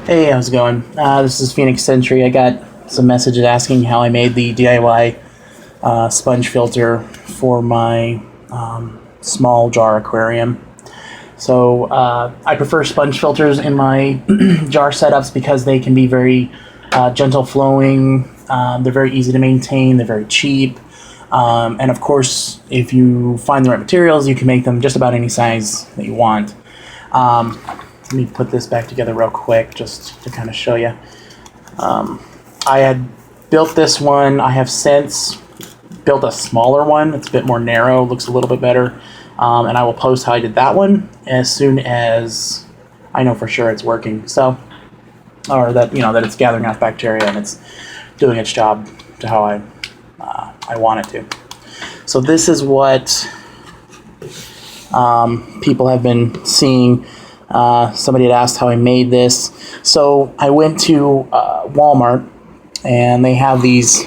Hey, how's it going? This is Phoenix Century. I got some messages asking how I made the DIY sponge filter for my small jar aquarium. So I prefer sponge filters in my jar setups because they can be very gentle flowing. They're very easy to maintain. They're very cheap. And of course, if you find the right materials, you can make them just about any size that you want. Let me put this back together real quick just to kind of show you. I had built this one. I have since built a smaller one. It's a bit more narrow, looks a little bit better. And I will post how I did that one as soon as I know for sure it's working. So, or that, that it's gathering enough bacteria and it's doing its job to how I want it to. So this is what people have been seeing. Somebody had asked how I made this. So I went to Walmart and they have these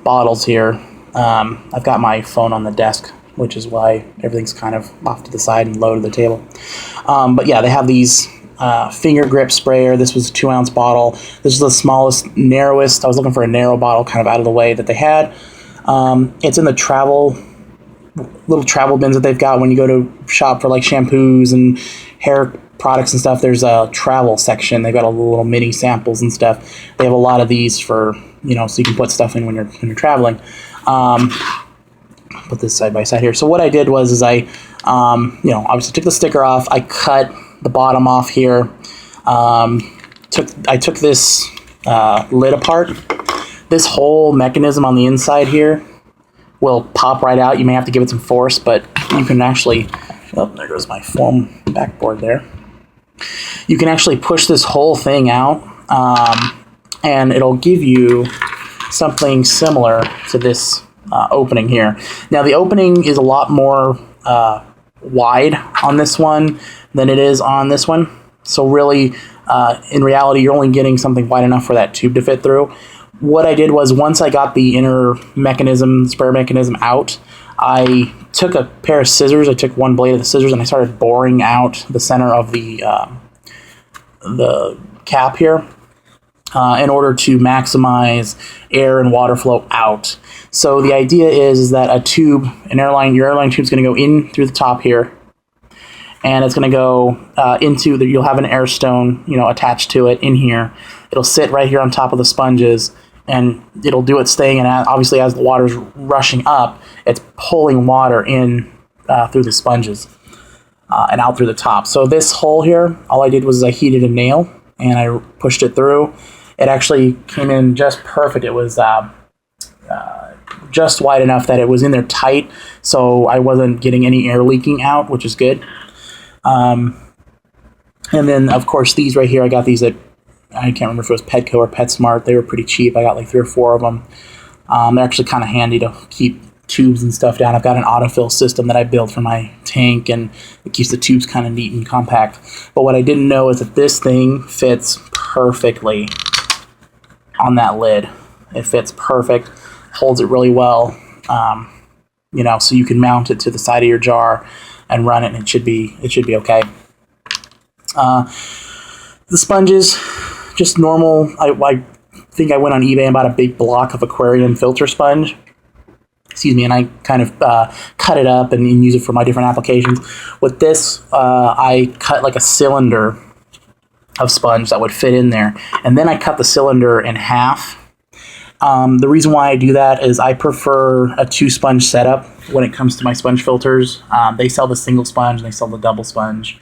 bottles here. I've got my phone on the desk, which is why everything's kind of off to the side and low to the table. But yeah, they have these finger grip sprayer. This was a 2-ounce bottle. This is the smallest, narrowest. I was looking for a narrow bottle kind of out of the way that they had. It's in the little travel bins that they've got when you go to shop for like shampoos and hair products and stuff. There's a travel section. They've got a little mini samples and stuff. They have a lot of these for, so you can put stuff in when you're traveling. Put this side by side here. So what I did was I obviously took the sticker off. I cut the bottom off here. I took this lid apart. This whole mechanism on the inside here will pop right out. You may have to give it some force, but you can actually, there goes my foam backboard there. You can actually push this whole thing out, and it'll give you something similar to this opening here. Now the opening is a lot more wide on this one than it is on this one. So really, in reality, you're only getting something wide enough for that tube to fit through. What I did was once I got the inner sprayer mechanism out, I took a pair of scissors. I took one blade of the scissors and I started boring out the center of the cap here in order to maximize air and water flow out. So the idea is that your airline tube is going to go in through the top here, and it's going to go you'll have an air stone, attached to it in here. It'll sit right here on top of the sponges, and it'll do its thing. And obviously, as the water's rushing up, it's pulling water in through the sponges and out through the top. So this hole here, all I did was I heated a nail and I pushed it through. It actually came in just perfect. It was just wide enough that it was in there tight, so I wasn't getting any air leaking out, which is good. And then, of course, these right here, I got these at, I can't remember if it was Petco or PetSmart. They were pretty cheap. I got like 3 or 4 of them. They're actually kind of handy to keep tubes and stuff down. I've got an autofill system that I built for my tank, and it keeps the tubes kind of neat and compact. But what I didn't know is that this thing fits perfectly on that lid. It fits perfect, holds it really well, so you can mount it to the side of your jar and run it, and it should be okay. The sponges, just normal. I think I went on eBay and bought a big block of aquarium filter sponge. And I kind of cut it up and use it for my different applications. With this, I cut like a cylinder of sponge that would fit in there, and then I cut the cylinder in half. The reason why I do that is I prefer a 2-sponge setup when it comes to my sponge filters. They sell the single sponge and they sell the double sponge.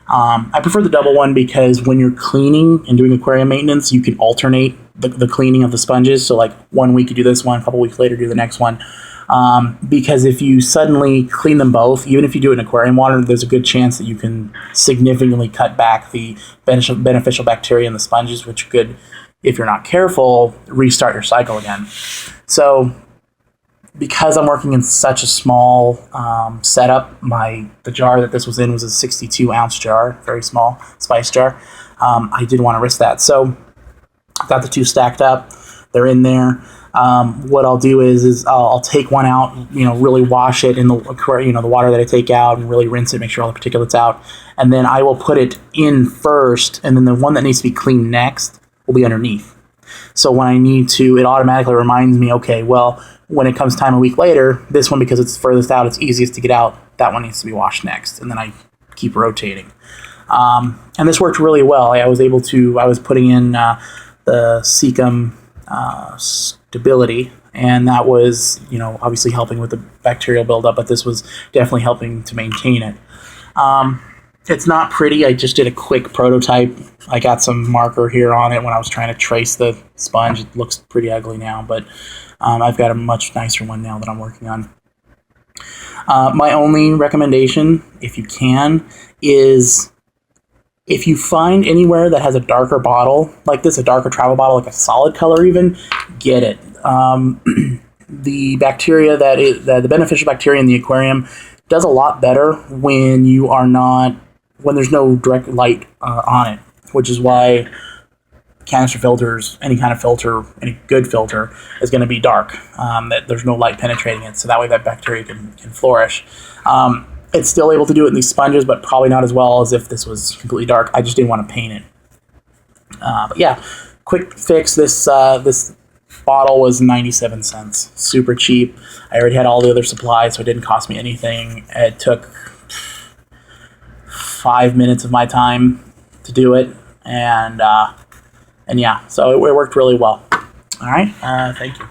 I prefer the double one because when you're cleaning and doing aquarium maintenance, you can alternate the cleaning of the sponges. So like 1 week you do this one, a couple weeks later do the next one. Because if you suddenly clean them both, even if you do it in aquarium water, there's a good chance that you can significantly cut back the beneficial bacteria in the sponges, which could, if you're not careful, restart your cycle again. So because I'm working in such a small setup, the jar that this was in was a 62-ounce jar, very small spice jar. I didn't want to risk that. So I've got the 2 stacked up. They're in there. what I'll do is I'll take one out, really wash it in the the water that I take out, and really rinse it, make sure all the particulates out, and then I will put it in first, and then the one that needs to be cleaned next will be underneath. So when I need to, it automatically reminds me, okay, well, when it comes time a week later, this one, because it's furthest out, it's easiest to get out, that one needs to be washed next, and then I keep rotating. And this worked really well. I was putting in the cecum stability, and that was, obviously helping with the bacterial buildup, but this was definitely helping to maintain it. It's not pretty. I just did a quick prototype. I got some marker here on it when I was trying to trace the sponge. It looks pretty ugly now, but I've got a much nicer one now that I'm working on. My only recommendation, if you can, is if you find anywhere that has a darker bottle like this, a darker travel bottle, like a solid color even, get it. The bacteria the beneficial bacteria in the aquarium does a lot better when there's no direct light on it, which is why canister filters, any kind of filter, any good filter, is going to be dark, that there's no light penetrating it, so that way that bacteria can flourish. It's still able to do it in these sponges, but probably not as well as if this was completely dark. I just didn't want to paint it. But yeah, quick fix. This bottle was 97 cents. Super cheap. I already had all the other supplies, so it didn't cost me anything. It took 5 minutes of my time to do it, and yeah, so it worked really well. All right, thank you.